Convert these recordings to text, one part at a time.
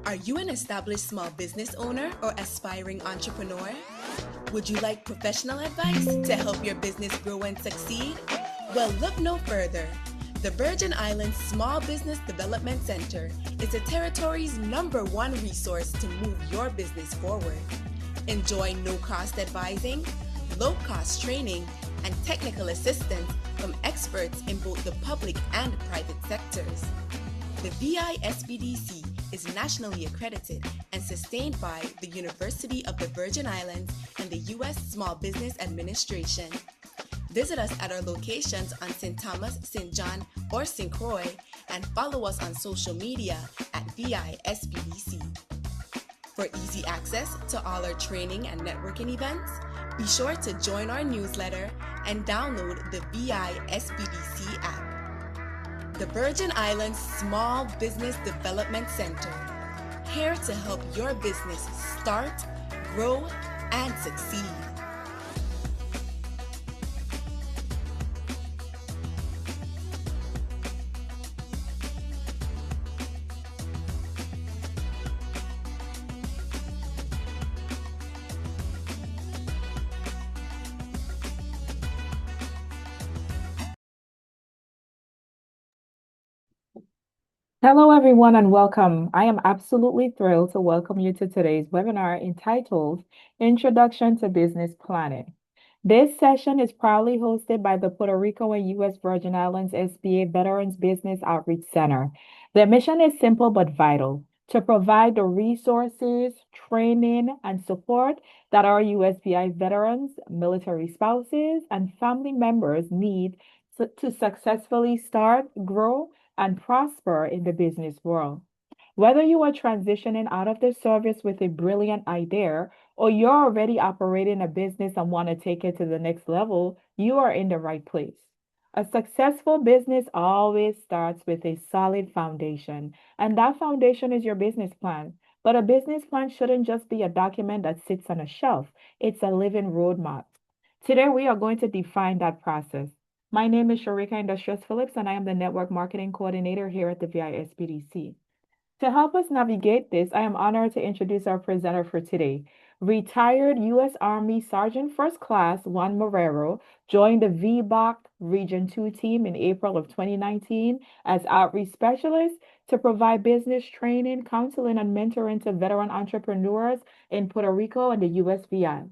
Are you an established small business owner or aspiring entrepreneur? Would you like professional advice to help your business grow and succeed? Well, look no further. The Virgin Islands Small Business Development Center is the territory's #1 resource to move your business forward. Enjoy no-cost advising, low-cost training, and technical assistance from experts in both the public and private sectors. The VISBDC is nationally accredited and sustained by the University of the Virgin Islands and the U.S. Small Business Administration. Visit us at our locations on St. Thomas, St. John, or St. Croix, and follow us on social media at VISBDC. For easy access to all our training and networking events, be sure to join our newsletter and download the VISBDC app. The Virgin Islands Small Business Development Center, here to help your business start, grow, and succeed. Hello, everyone, and welcome. I am absolutely thrilled to welcome you to today's webinar entitled Introduction to Business Planning. This session is proudly hosted by the Puerto Rico and U.S. Virgin Islands SBA Veterans Business Outreach Center. Their mission is simple but vital: to provide the resources, training, and support that our USVI veterans, military spouses, and family members need to successfully start, grow, and prosper in the business world. Whether you are transitioning out of the service with a brilliant idea or you're already operating a business and want to take it to the next level, you are in the right place. A successful business always starts with a solid foundation, and that foundation is your business plan. But a business plan shouldn't just be a document that sits on a shelf, it's a living roadmap. Today, we are going to define that process. My name is Sharika Industrious Phillips, and I am the Network Marketing Coordinator here at the VISBDC. To help us navigate this, I am honored to introduce our presenter for today. Retired U.S. Army Sergeant First Class Juan Marrero joined the VBOC Region 2 team in April of 2019 as outreach specialist to provide business training, counseling, and mentoring to veteran entrepreneurs in Puerto Rico and the USVI.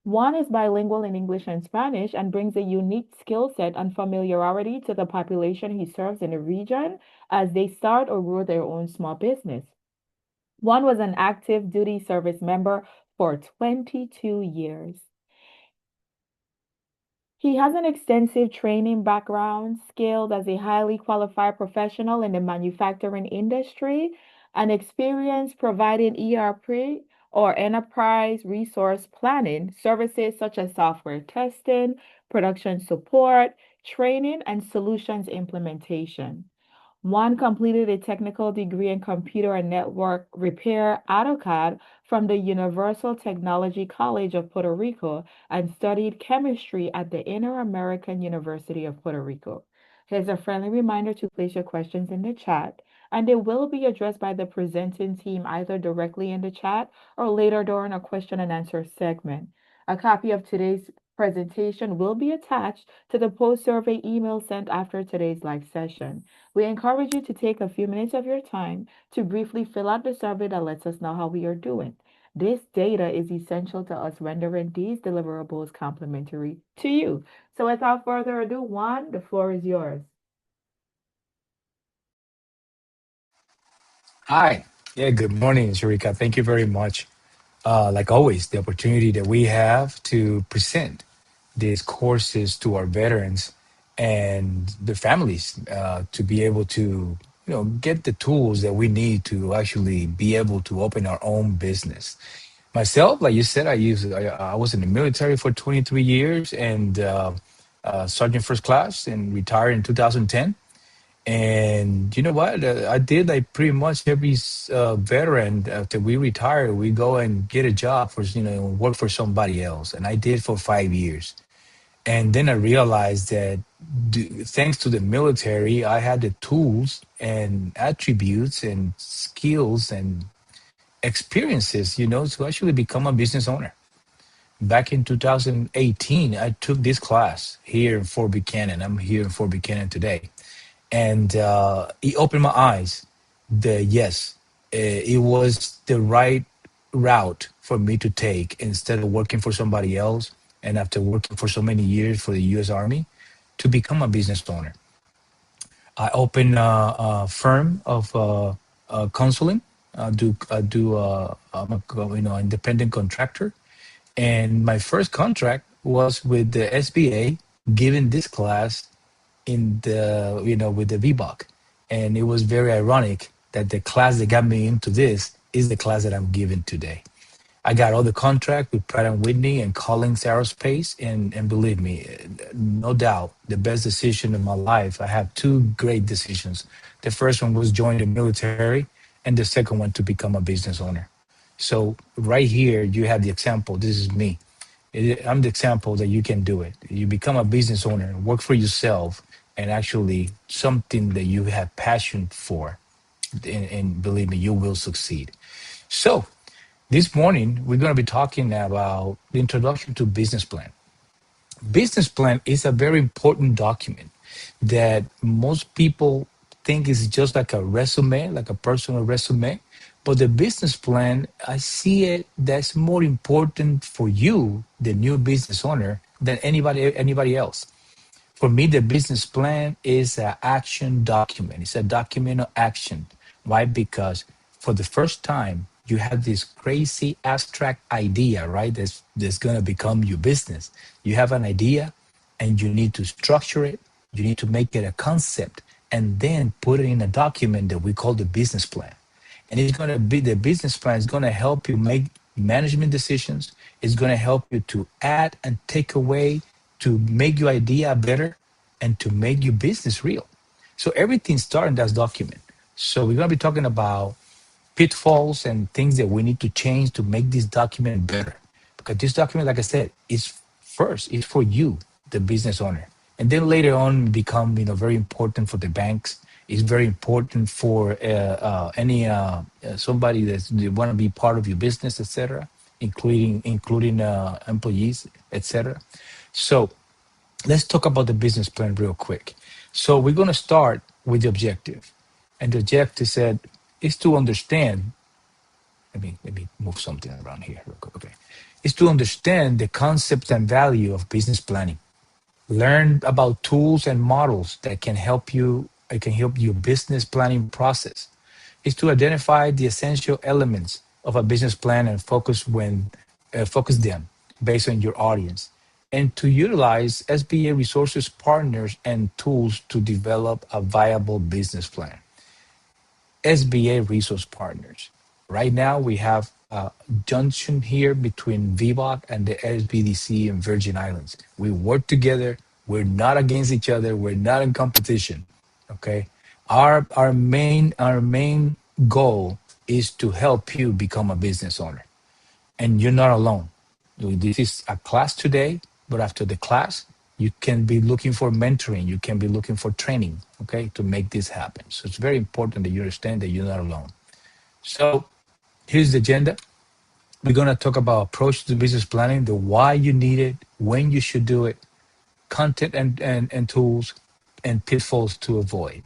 Juan is bilingual in English and Spanish and brings a unique skill set and familiarity to the population he serves in the region as they start or grow their own small business. Juan was an active duty service member for 22 years. He has an extensive training background, skilled as a highly qualified professional in the manufacturing industry, and experience providing ERP or enterprise resource planning services such as software testing, production support, training, and solutions implementation. Juan completed a technical degree in computer and network repair AutoCAD from the Universal Technology College of Puerto Rico and studied chemistry at the Inter-American University of Puerto Rico. Here's a friendly reminder to place your questions in the chat, and they will be addressed by the presenting team either directly in the chat or later during a question and answer segment. A copy of today's presentation will be attached to the post-survey email sent after today's live session. We encourage you to take a few minutes of your time to briefly fill out the survey that lets us know how we are doing. This data is essential to us rendering these deliverables complimentary to you. So without further ado, Juan, the floor is yours. Hi. Yeah, good morning, Sharika. Thank you very much. Like always, the opportunity that we have to present these courses to our veterans and their families to be able to, get the tools that we need to actually be able to open our own business. Myself, like you said, I was in the military for 23 years and Sergeant First Class and retired in 2010. And you know what? I did like pretty much every veteran after we retire, we go and get a job for, work for somebody else. And I did for 5 years. And then I realized that thanks to the military, I had the tools and attributes and skills and experiences, to actually become a business owner. Back in 2018, I took this class here in Fort Buchanan. I'm here in Fort Buchanan today, and it opened my eyes. Yes, it was the right route for me to take instead of working for somebody else. And after working for so many years for the U.S. Army, to become a business owner. I opened a firm of counseling. I'm a independent contractor, and my first contract was with the SBA, giving this class in the with the VBOC, and it was very ironic that the class that got me into this is the class that I'm giving today. I got all the contract with Pratt and Whitney and Collins Aerospace, and believe me, no doubt, the best decision in my life. I had two great decisions. The first one was join the military, and the second one to become a business owner. So right here, you have the example. This is me. I'm the example that you can do it. You become a business owner, work for yourself, and actually something that you have passion for, and believe me, you will succeed. So this morning, we're going to be talking about the introduction to business plan. Business plan is a very important document that most people think is just like a resume, like a personal resume. But the business plan, I see it that's more important for you, the new business owner, than anybody else. For me, the business plan is an action document. It's a document of action. Why? Because for the first time, you have this crazy abstract idea, right? That's going to become your business. You have an idea and you need to structure it. You need to make it a concept and then put it in a document that we call the business plan. And it's going to be the business plan is going to help you make management decisions. It's going to help you to add and take away, to make your idea better, and to make your business real. So everything starts in that document. So we're going to be talking about pitfalls and things that we need to change to make this document better. Because this document, like I said, is first, it's for you, the business owner. And then later on become, very important for the banks. It's very important for any somebody that want to be part of your business, etc., including employees, etc. So let's talk about the business plan real quick. So we're going to start with the objective, and the objective said is to understand. Let me move something around here real quick. Okay, is to understand the concept and value of business planning. Learn about tools and models that can help you. It can help your business planning process. Is to identify the essential elements of a business plan and focus them based on your audience, and to utilize SBA Resources Partners and tools to develop a viable business plan. SBA Resource Partners. Right now, we have a junction here between VBOC and the SBDC in Virgin Islands. We work together. We're not against each other. We're not in competition. Okay. Our main goal is to help you become a business owner, and you're not alone. This is a class today, but after the class, you can be looking for mentoring. You can be looking for training. Okay, to make this happen. So it's very important that you understand that you're not alone. So here's the agenda. We're going to talk about approach to business planning, the why you need it, when you should do it, content and tools, and pitfalls to avoid.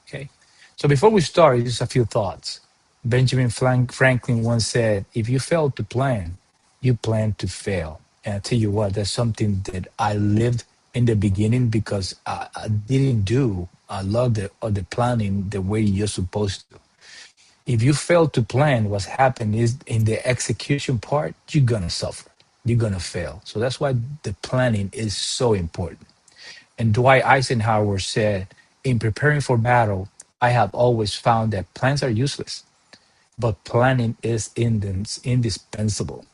Okay. So before we start, just a few thoughts. Benjamin Franklin once said, if you fail to plan, you plan to fail. And I tell you what, that's something that I lived in the beginning because I didn't do a lot of the planning the way you're supposed to. If you fail to plan, what's happened is in the execution part, you're going to suffer. You're going to fail. So that's why the planning is so important. And Dwight Eisenhower said, in preparing for battle, I have always found that plans are useless, but planning is indispensable.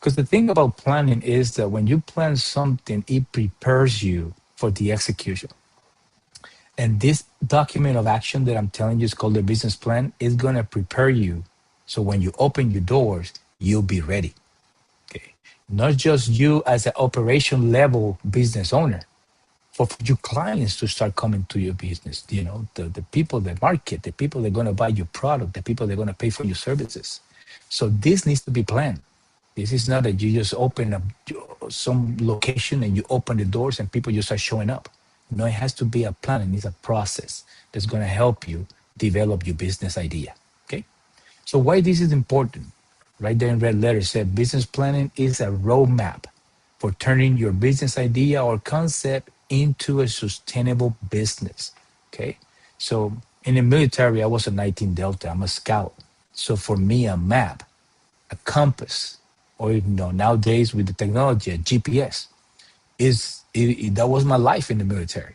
Because the thing about planning is that when you plan something, it prepares you for the execution. And this document of action that I'm telling you is called the business plan is going to prepare you. So when you open your doors, you'll be ready. Okay. Not just you as an operation level business owner, for your clients to start coming to your business, the people that market, the people that are going to buy your product, the people that are going to pay for your services. So this needs to be planned. This is not that you just open up some location and you open the doors and people just start showing up. No, it has to be a plan and it's a process that's going to help you develop your business idea. Okay. So why this is important? Right there in red letters said business planning is a roadmap for turning your business idea or concept into a sustainable business. Okay. So in the military, I was a 19 Delta. I'm a scout. So for me, a map, a compass, or nowadays with the technology, a GPS that was my life in the military.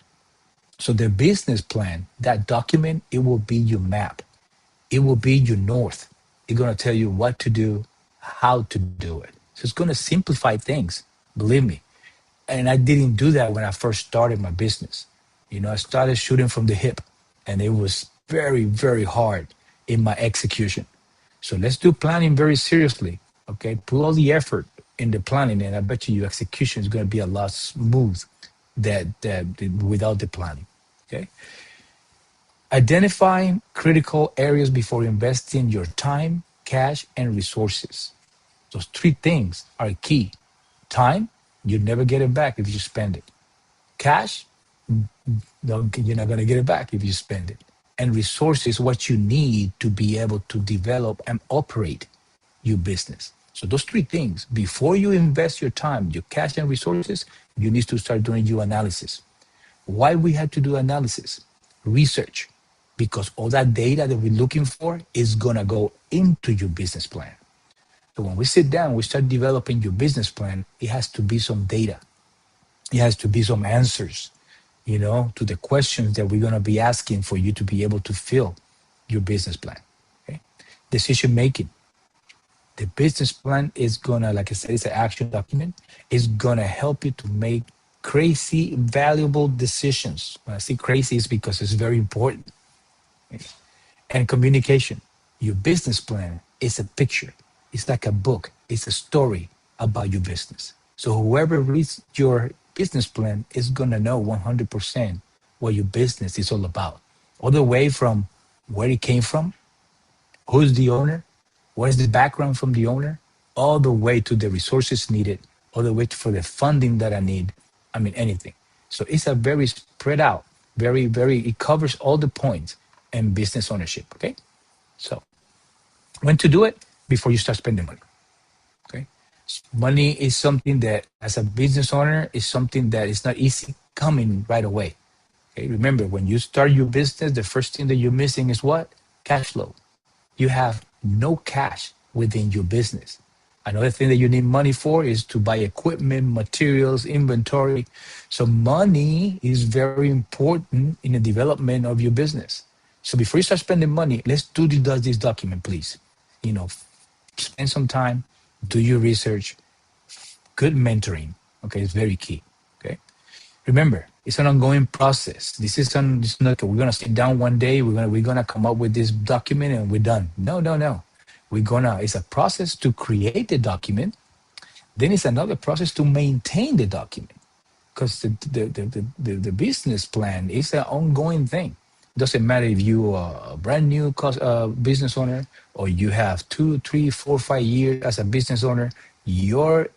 So the business plan, that document, it will be your map. It will be your north. It's gonna tell you what to do, how to do it. So it's gonna simplify things. Believe me. And I didn't do that when I first started my business. I started shooting from the hip, and it was very, very hard in my execution. So let's do planning very seriously. Okay, put all the effort in the planning, and I bet you your execution is going to be a lot smooth that without the planning. Okay, identifying critical areas before investing your time, cash, and resources. Those three things are key. Time, you never get it back if you spend it. Cash, you're not going to get it back if you spend it. And resources, what you need to be able to develop and operate your business. So those three things, before you invest your time, your cash and resources, you need to start doing your analysis. Why we had to do analysis? Research, because all that data that we're looking for is gonna go into your business plan. So when we sit down, we start developing your business plan, it has to be some data. It has to be some answers, to the questions that we're gonna be asking for you to be able to fill your business plan. Okay? Decision making. The business plan is gonna, like I said, it's an action document. It's gonna help you to make crazy, valuable decisions. When I say crazy, it's because it's very important. And communication. Your business plan is a picture. It's like a book. It's a story about your business. So whoever reads your business plan is gonna know 100% what your business is all about. All the way from where it came from, who's the owner, what is the background from the owner, all the way to the resources needed, all the way for the funding that I need. I mean, anything. So it's a very spread out, it covers all the points in business ownership. Okay. So when to do it? Before you start spending money. Okay. Money is something that, as a business owner, is something that is not easy coming right away. Okay. Remember, when you start your business, the first thing that you're missing is what? Cash flow. You have no cash within your business. Another thing that you need money for is to buy equipment, materials, inventory. So money is very important in the development of your business. So before you start spending money, let's do this document, please. Spend some time, do your research, good mentoring. Okay, it's very key. Okay. Remember, it's an ongoing process. This is not we're gonna sit down one day, we're gonna come up with this document and we're done. No. It's a process to create the document. Then it's another process to maintain the document. Because the business plan is an ongoing thing. Doesn't matter if you are a brand new business owner or you have 2, 3, 4, 5 years as a business owner, your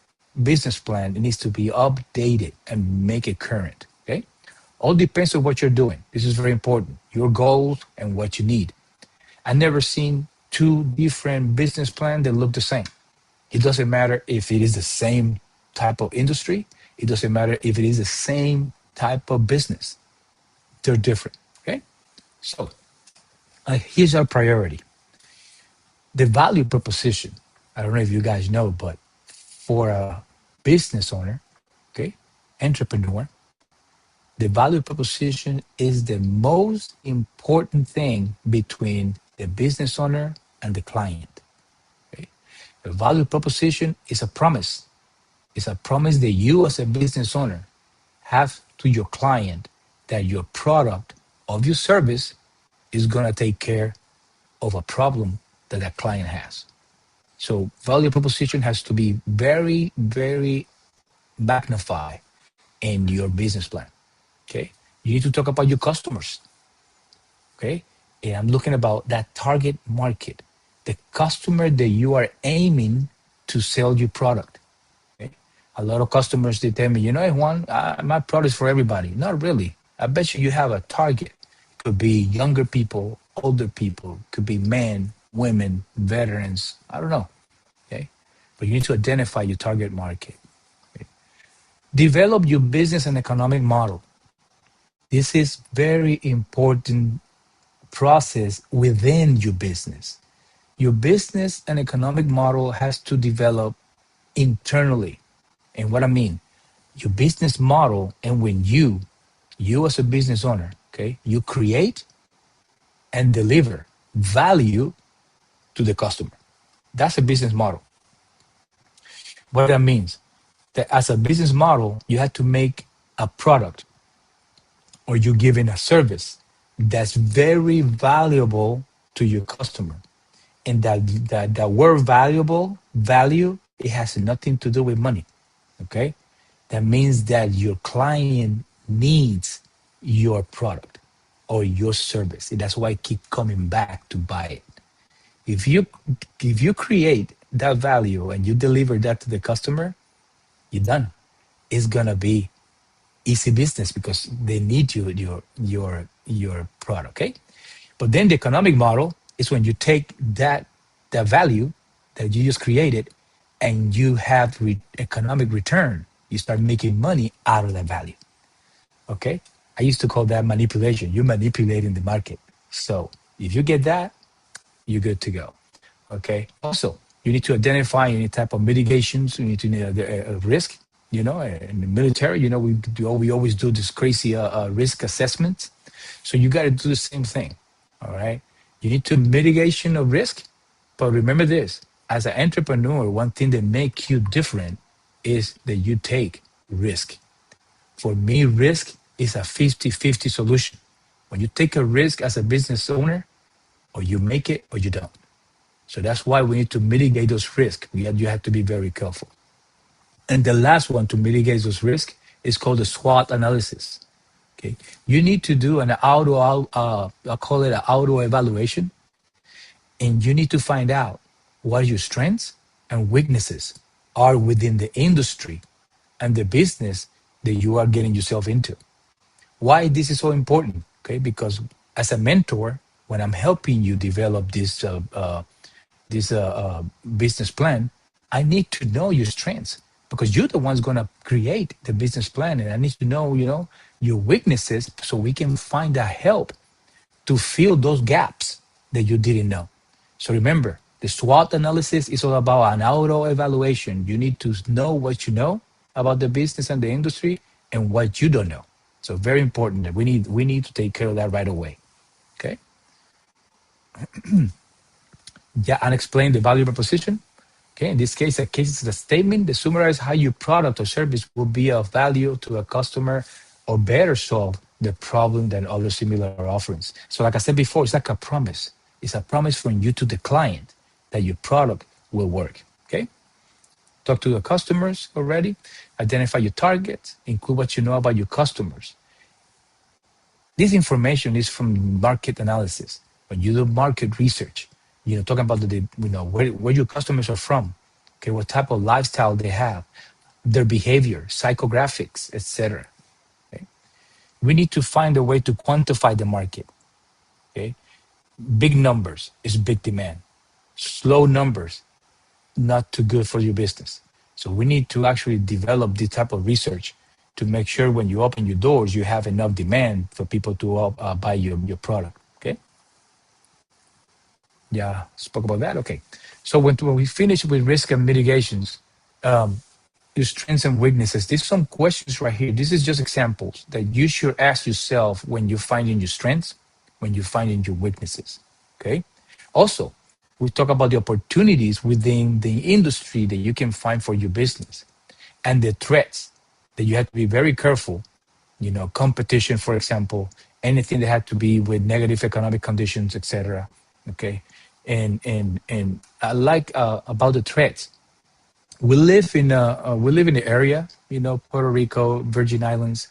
business plan needs to be updated and make it current. Okay, all depends on what you're doing. This is very important. Your goals and what you need. I've never seen two different business plans that look the same. It doesn't matter if it is the same type of industry. It doesn't matter if it is the same type of business. They're different. Okay, so here's our priority. The value proposition. I don't know if you guys know, but for a business owner, okay, entrepreneur, the value proposition is the most important thing between the business owner and the client. Okay? The value proposition is a promise. It's a promise that you as a business owner have to your client that your product or your service is going to take care of a problem that that client has. So value proposition has to be very, very magnified in your business plan. Okay. You need to talk about your customers. Okay. And I'm looking about that target market. the customer that you are aiming to sell your product. Okay? A lot of customers, they tell me, you know, Juan, my product is for everybody. Not really. I bet you have a target. Could be younger people, older people, could be men, women, veterans. I don't know. Okay. But you need to identify your target market. Okay? Develop your business and economic model. This is very important process within your business. Your business and economic model has to develop internally. And what I mean, your business model, and when you as a business owner, okay, you create and deliver value to the customer. That's a business model. What that means, that as a business model, you have to make a product or you're giving a service that's very valuable to your customer. And that word valuable, value, it has nothing to do with money. Okay? That means that your client needs your product or your service. That's why I keep coming back to buy it. If you create that value and you deliver that to the customer, you're done. It's gonna be easy business because they need your product. Okay, but then the economic model is when you take that value that you just created and you have economic return. You start making money out of that value. Okay, I used to call that manipulation. You're manipulating the market. So if you get that, you're good to go. Okay. Also, you need to identify any type of mitigations. You need to know a risk. You know, in the military, you know, we always do this crazy risk assessment. So you got to do the same thing. All right. You need to mitigation of risk, but remember this: as an entrepreneur, one thing that makes you different is that you take risk. For me, risk is a 50-50 solution. When you take a risk as a business owner, or you make it or you don't. So that's why we need to mitigate those risks. You have to be very careful. And the last one to mitigate those risks is called the SWOT analysis. Okay, you need to do an I call it an auto evaluation, and you need to find out what your strengths and weaknesses are within the industry and the business that you are getting yourself into. Why this is so important? Okay, because as a mentor, when I'm helping you develop this business plan, I need to know your strengths because you're the one's gonna create the business plan, and I need to know, you know, your weaknesses so we can find a help to fill those gaps that you didn't know. So remember, the SWOT analysis is all about an auto evaluation. You need to know what you know about the business and the industry and what you don't know. So very important that we need to take care of that right away. Okay. Yeah, and explain the value proposition. Okay, in this case, a case is a statement that summarizes how your product or service will be of value to a customer or better solve the problem than other similar offerings. So like I said before, it's like a promise. It's a promise from you to the client that your product will work. Okay. Talk to the customers already. Identify your targets. Include what you know about your customers. This information is from market analysis. When you do market research, you know, talking about where your customers are from, okay, what type of lifestyle they have, their behavior, psychographics, etc. Okay? We need to find a way to quantify the market. Okay, big numbers is big demand. Slow numbers, not too good for your business. So we need to actually develop this type of research to make sure when you open your doors, you have enough demand for people to buy your product. Okay. Yeah, spoke about that. Okay. So when we finish with risk and mitigations, your strengths and weaknesses, there's some questions right here. This is just examples that you should ask yourself when you're finding your strengths, when you're finding your weaknesses. Okay. Also, we talk about the opportunities within the industry that you can find for your business and the threats that you have to be very careful. You know, competition, for example, anything that had to be with negative economic conditions, etc. Okay. And I like about the threats. We live in the area, you know, Puerto Rico, Virgin Islands,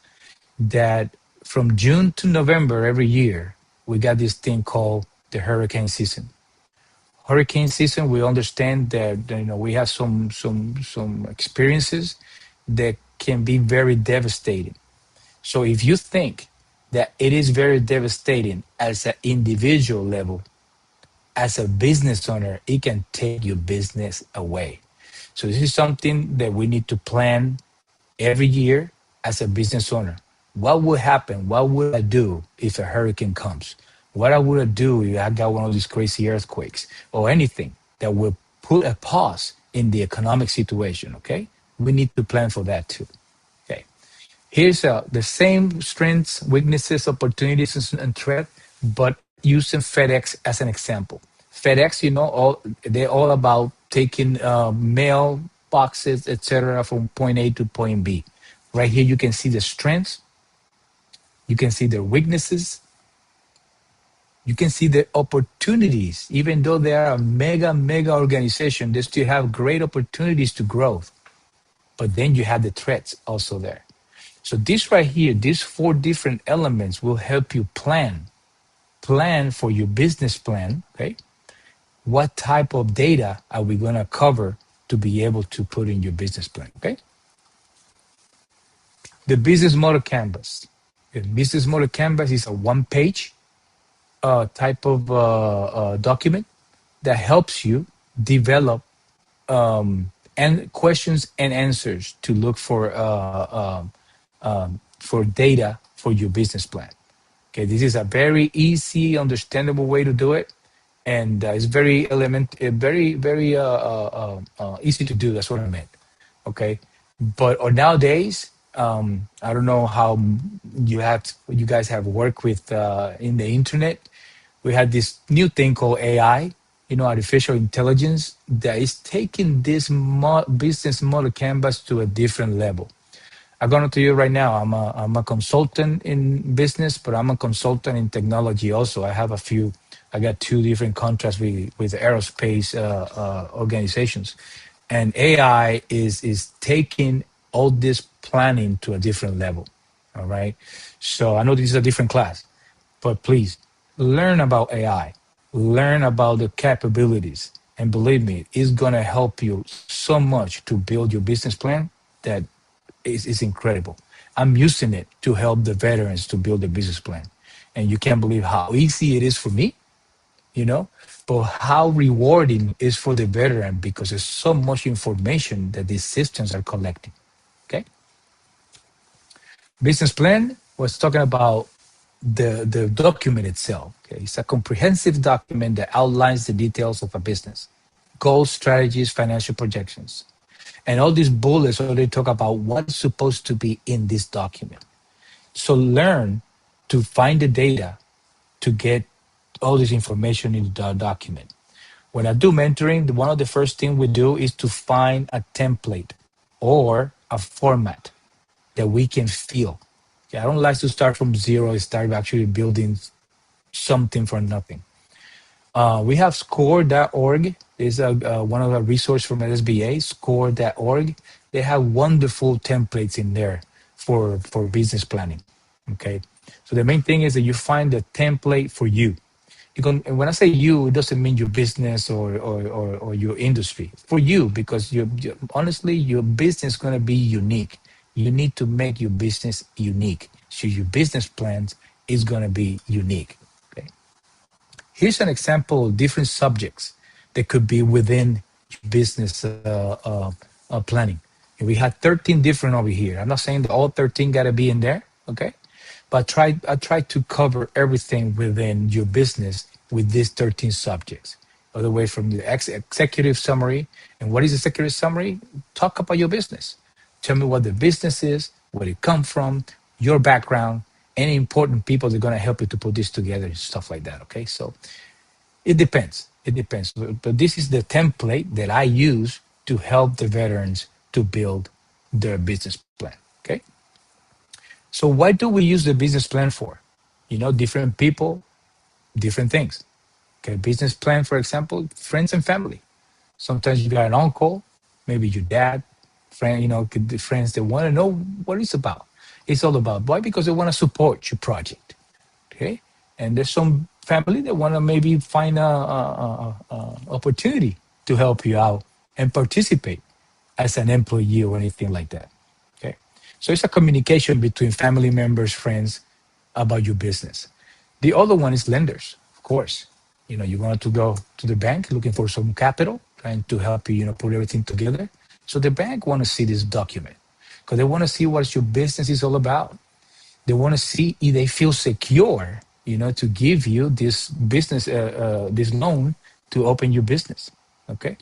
that from June to November every year we got this thing called the hurricane season. hurricane season, we understand that we have some experiences that can be very devastating. So if you think that it is very devastating as an individual level, as a business owner, it can take your business away. So this is something that we need to plan every year as a business owner. What would happen? What would I do if a hurricane comes? What I would I do if I got one of these crazy earthquakes or anything that will put a pause in the economic situation? Okay, we need to plan for that too. Okay, here's the same strengths, weaknesses, opportunities, and threat, but using FedEx as an example. FedEx, they're all about taking mail boxes, etc., from point A to point B. Right here, you can see the strengths, you can see the weaknesses, you can see the opportunities. Even though they are a mega organization, they still have great opportunities to grow. But then you have the threats also there. So this right here, these four different elements will help you plan for your business plan. Okay, what type of data are we going to cover to be able to put in your business plan? Okay, the business model canvas. The business model canvas is a one-page type of document that helps you develop and questions and answers to look for data for your business plan. Okay, this is a very easy, understandable way to do it, and it's very easy to do. That's what I meant. Okay, but nowadays, I don't know how you guys have worked with in the internet. We had this new thing called AI, artificial intelligence, that is taking this business model canvas to a different level. I'm going to tell you right now, I'm a consultant in business, but I'm a consultant in technology also. I got two different contracts with aerospace organizations. And AI is taking all this planning to a different level. All right. So I know this is a different class, but please learn about AI, learn about the capabilities. And believe me, it's going to help you so much to build your business plan that is incredible. I'm using it to help the veterans to build a business plan. And you can't believe how easy it is for me, but how rewarding it is for the veteran because there's so much information that these systems are collecting. Okay. Business plan was talking about the document itself. Okay. It's a comprehensive document that outlines the details of a business, goals, strategies, financial projections. And all these bullets already talk about what's supposed to be in this document. So learn to find the data to get all this information in the document. When I do mentoring, one of the first things we do is to find a template or a format that we can feel. Okay, I don't like to start from zero, start actually building something from nothing. We have score.org. Is one of the resources from SBA, score.org. They have wonderful templates in there for business planning. Okay, so the main thing is that you find the template for you. And when I say you, it doesn't mean your business or your industry. For you, because honestly, your business is going to be unique. You need to make your business unique. So your business plans is going to be unique. Okay. Here's an example of different subjects that could be within business planning. And we had 13 different over here. I'm not saying that all 13 got to be in there, okay? But I try to cover everything within your business with these 13 subjects, all the way from the executive summary. And what is executive summary? Talk about your business. Tell me what the business is, where it comes from, your background, any important people that are going to help you to put this together and stuff like that, okay? So it depends. It depends. But this is the template that I use to help the veterans to build their business plan, okay? So what do we use the business plan for? Different people, different things. Okay, business plan, for example, friends and family. Sometimes you got an uncle, maybe your dad, friend, the friends that want to know what it's about. It's all about. Why? Because they want to support your project. Okay, and there's some family that want to maybe find a opportunity to help you out and participate as an employee or anything like that. Okay, so it's a communication between family members, friends about your business. The other one is lenders, of course. You want to go to the bank looking for some capital, trying to help you, put everything together. So the bank want to see this document because they want to see what your business is all about. They want to see if they feel secure, to give you this business, this loan to open your business. Okay.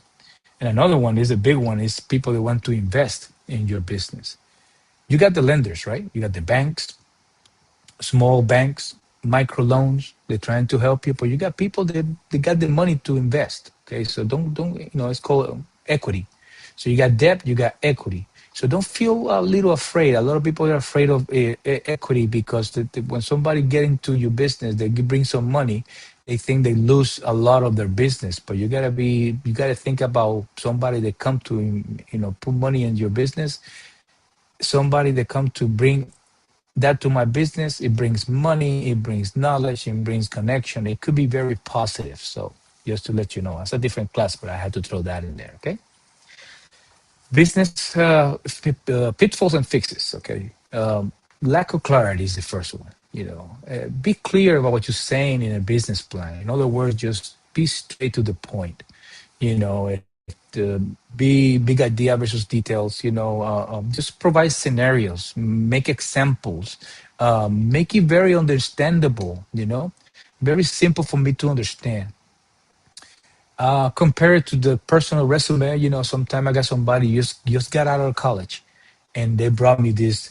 And another one is a big one is people that want to invest in your business. You got the lenders, right? You got the banks, small banks, micro loans. They're trying to help you, but you got people that they got the money to invest. Okay, so don't it's called equity. So you got debt, you got equity. So don't feel a little afraid. A lot of people are afraid of equity because when somebody get into your business, they bring some money, they think they lose a lot of their business. But you gotta think about somebody that come to put money in your business. Somebody that come to bring that to my business, it brings money, it brings knowledge, it brings connection. It could be very positive. So just to let you know, it's a different class, but I had to throw that in there. Okay. Business pitfalls and fixes. Okay. Lack of clarity is the first one. Be clear about what you're saying in a business plan. In other words, just be straight to the point. Be big idea versus details. Just provide scenarios, make examples, make it very understandable. Very simple for me to understand. Compare it to the personal resume. Sometimes I got somebody just got out of college, and they brought me this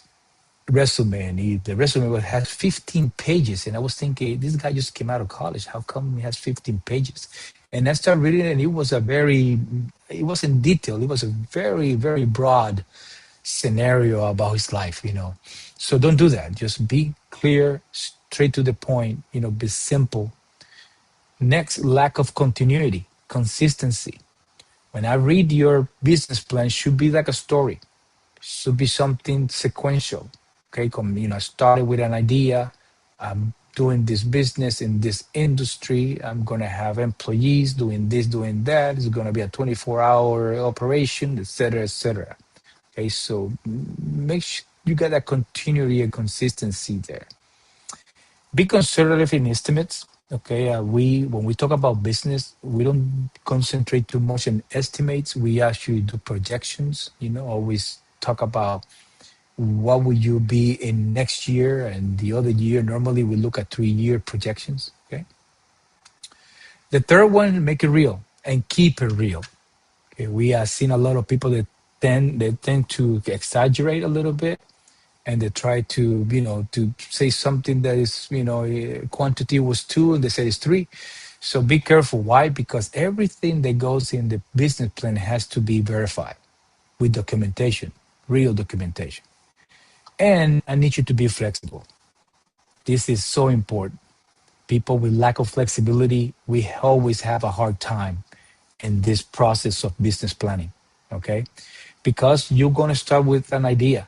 resume, and the resume has 15 pages, and I was thinking, this guy just came out of college. How come he has 15 pages? And I started reading it, and it wasn't detailed. It was a very, very broad scenario about his life. So don't do that. Just be clear, straight to the point. Be simple. Next, lack of continuity, consistency. When I read your business plan, should be like a story. Should be something sequential. Okay, I started with an idea. I'm doing this business in this industry. I'm gonna have employees doing this, doing that. It's gonna be a 24-hour operation, etc., etc. Okay, so make sure you got that continuity and consistency there. Be conservative in estimates. Okay, when we talk about business, we don't concentrate too much on estimates. We actually do projections. Always talk about what will you be in next year and the other year. Normally, we look at 3-year projections. Okay. The third one, make it real and keep it real. Okay, we have seen a lot of people that tend to exaggerate a little bit. And they try to, to say something that is, quantity was 2 and they say it's 3. So be careful. Why? Because everything that goes in the business plan has to be verified with documentation, real documentation. And I need you to be flexible. This is so important. People with lack of flexibility, we always have a hard time in this process of business planning, okay? Because you're going to start with an idea.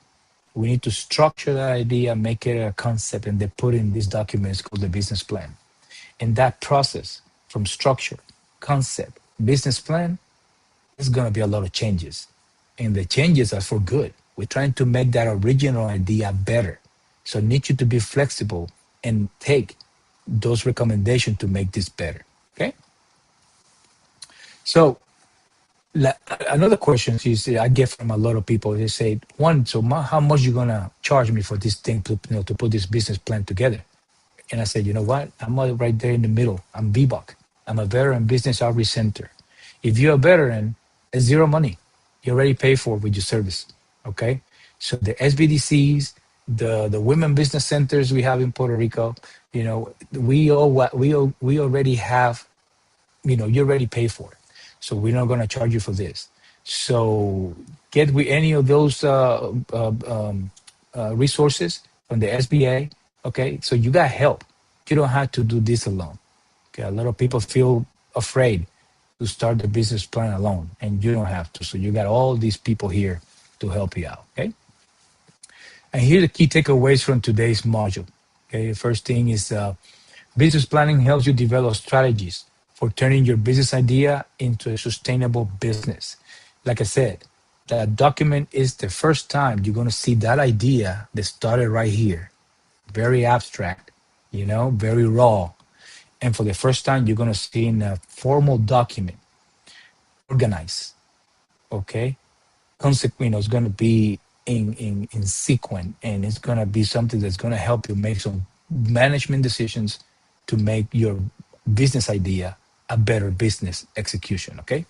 We need to structure that idea, make it a concept, and then put in these documents called the business plan. In that process, from structure, concept, business plan, there's going to be a lot of changes. And the changes are for good. We're trying to make that original idea better. So I need you to be flexible and take those recommendations to make this better, okay? So another question is I get from a lot of people. They say, how much you gonna charge me for this thing to put this business plan together? And I said, you know what? I'm right there in the middle. I'm VBOC. I'm a veteran business outreach center. If you're a veteran, it's zero money. You already pay for it with your service. Okay. So the SBDCs, the women business centers we have in Puerto Rico, we already have, you already pay for it. So we're not going to charge you for this. So get with any of those resources from the SBA. Okay, so you got help. You don't have to do this alone. Okay, a lot of people feel afraid to start the business plan alone, and you don't have to. So you got all these people here to help you out. Okay, and here are the key takeaways from today's module. Okay, the first thing is Business planning helps you develop strategies for turning your business idea into a sustainable business. Like I said, that document is the first time you're going to see that idea that started right here. Very abstract, very raw. And for the first time, you're going to see in a formal document, organized, okay? It's going to be in sequence, and it's going to be something that's going to help you make some management decisions to make your business idea a better business execution, okay?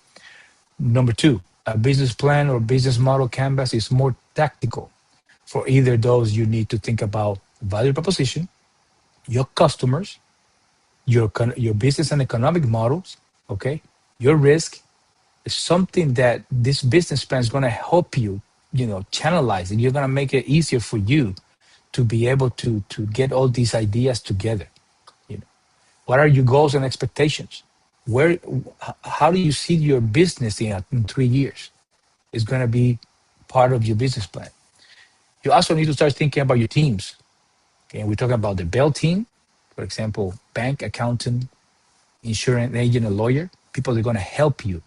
Number two, a business plan or business model canvas is more tactical. For either those, you need to think about value proposition, your customers, your business and economic models, okay, your risk. Is something that this business plan is going to help you, channelize, and you're going to make it easier for you to be able to get all these ideas together. What are your goals and expectations? How do you see your business in 3 years? It's going to be part of your business plan. You also need to start thinking about your teams. Okay, and we're talking about the Bell team, for example, bank, accountant, insurance agent, a lawyer, people that are going to help you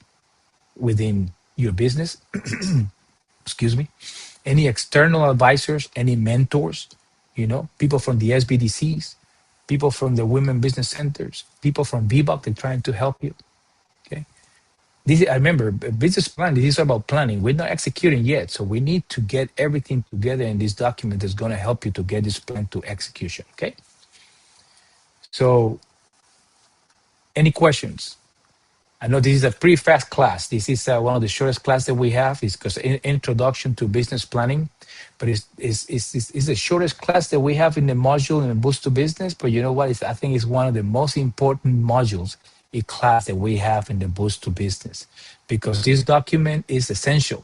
within your business. Excuse me. Any external advisors, any mentors, people from the SBDCs, people from the women business centers, people from VBOC, they're trying to help you. Okay. I remember business plan, this is about planning. We're not executing yet. So we need to get everything together in this document that's going to help you to get this plan to execution. Okay. So any questions? I know this is a pretty fast class. This is one of the shortest classes that we have. It's because introduction to business planning, but it's the shortest class that we have in the module in the Boost to Business. But you know what? I think it's one of the most important modules in class that we have in the Boost to Business, because this document is essential.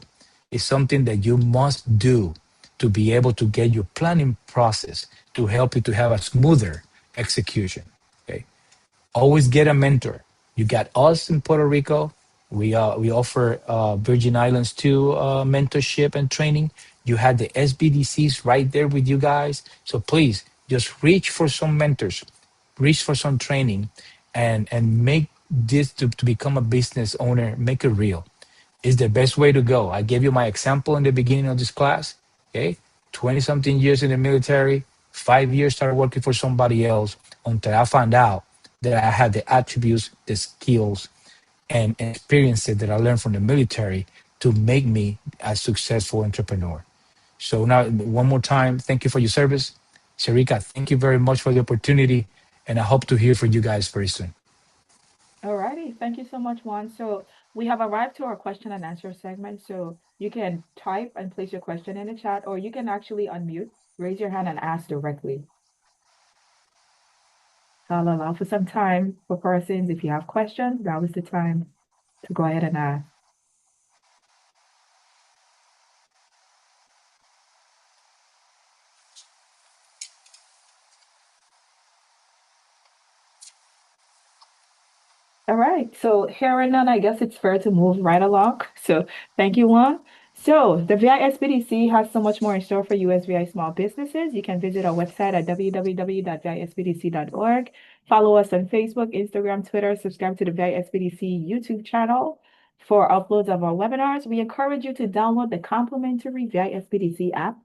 It's something that you must do to be able to get your planning process to help you to have a smoother execution. Okay. Always get a mentor. You got us in Puerto Rico. We offer Virgin Islands too, mentorship and training. You had the SBDCs right there with you guys. So please just reach for some mentors, reach for some training, and make this to become a business owner, make it real. It's the best way to go. I gave you my example in the beginning of this class. Okay, 20 something years in the military, 5 years started working for somebody else until I found out that I had the attributes, the skills, and experiences that I learned from the military to make me a successful entrepreneur. So now, one more time, thank you for your service. Sharika, thank you very much for the opportunity, and I hope to hear from you guys very soon. Alrighty, thank you so much, Juan. So we have arrived to our question and answer segment. So you can type and place your question in the chat, or you can actually unmute, raise your hand, and ask directly. So I'll allow for some time for persons. If you have questions, now is the time to go ahead and ask. All right, so hearing none, I guess it's fair to move right along. So thank you, Juan. So the VISBDC has so much more in store for USVI small businesses. You can visit our website at www.visbdc.org. Follow us on Facebook, Instagram, Twitter. Subscribe to the VISBDC YouTube channel for uploads of our webinars. We encourage you to download the complimentary VISBDC app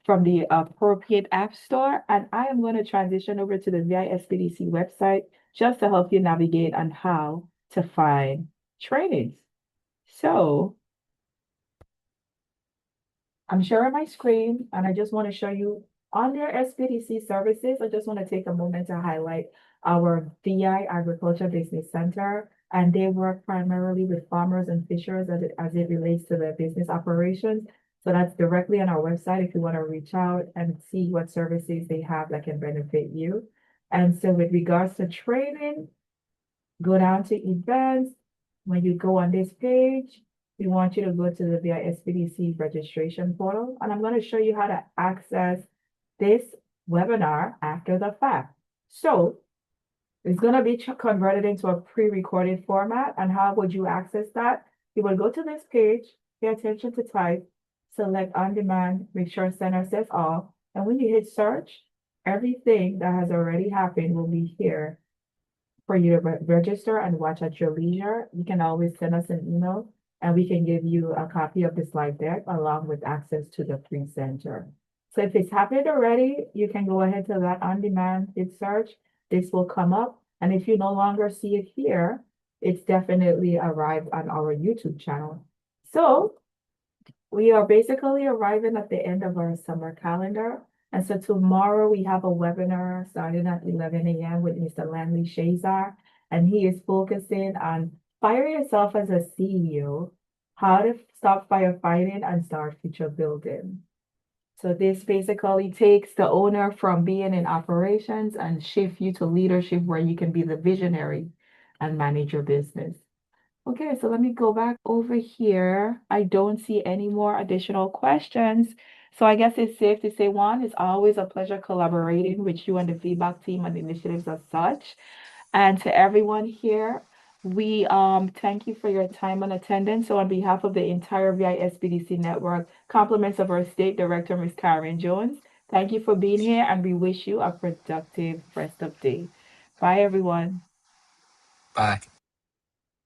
from the appropriate app store. And I am going to transition over to the VISBDC website just to help you navigate on how to find trainings. So I'm sharing my screen, and I just want to show you under SBDC services. I just want to take a moment to highlight our VI Agriculture Business Center, and they work primarily with farmers and fishers as it relates to their business operations. So that's directly on our website if you want to reach out and see what services they have that can benefit you. And so with regards to training, go down to events. When you go on this page, we want you to go to the VISBDC registration portal. And I'm going to show you how to access this webinar after the fact. So it's going to be converted into a pre-recorded format. And how would you access that? You will go to this page, pay attention to type, select on demand, make sure center says all. And when you hit search, Everything that has already happened will be here for you to register and watch at your leisure. You can always send us an email and we can give you a copy of the slide deck along with access to the presenter. So if it's happened already, you can go ahead to that on-demand hit search. This will come up. And if you no longer see it here, it's definitely arrived on our YouTube channel. So we are basically arriving at the end of our summer calendar. And so tomorrow we have a webinar starting at 11 a.m. with Mr. Lanley Shazar, and he is focusing on fire yourself as a CEO, how to stop firefighting and start future building. So this basically takes the owner from being in operations and shift you to leadership where you can be the visionary and manage your business. Okay, so let me go back over here. I don't see any more additional questions. So I guess it's safe to say, Juan, it's always a pleasure collaborating with you and the VBOC team and initiatives as such. And to everyone here, we thank you for your time and attendance. So on behalf of the entire VISBDC network, compliments of our state director, Ms. Karen Jones. Thank you for being here, and we wish you a productive rest of day. Bye, everyone. Bye.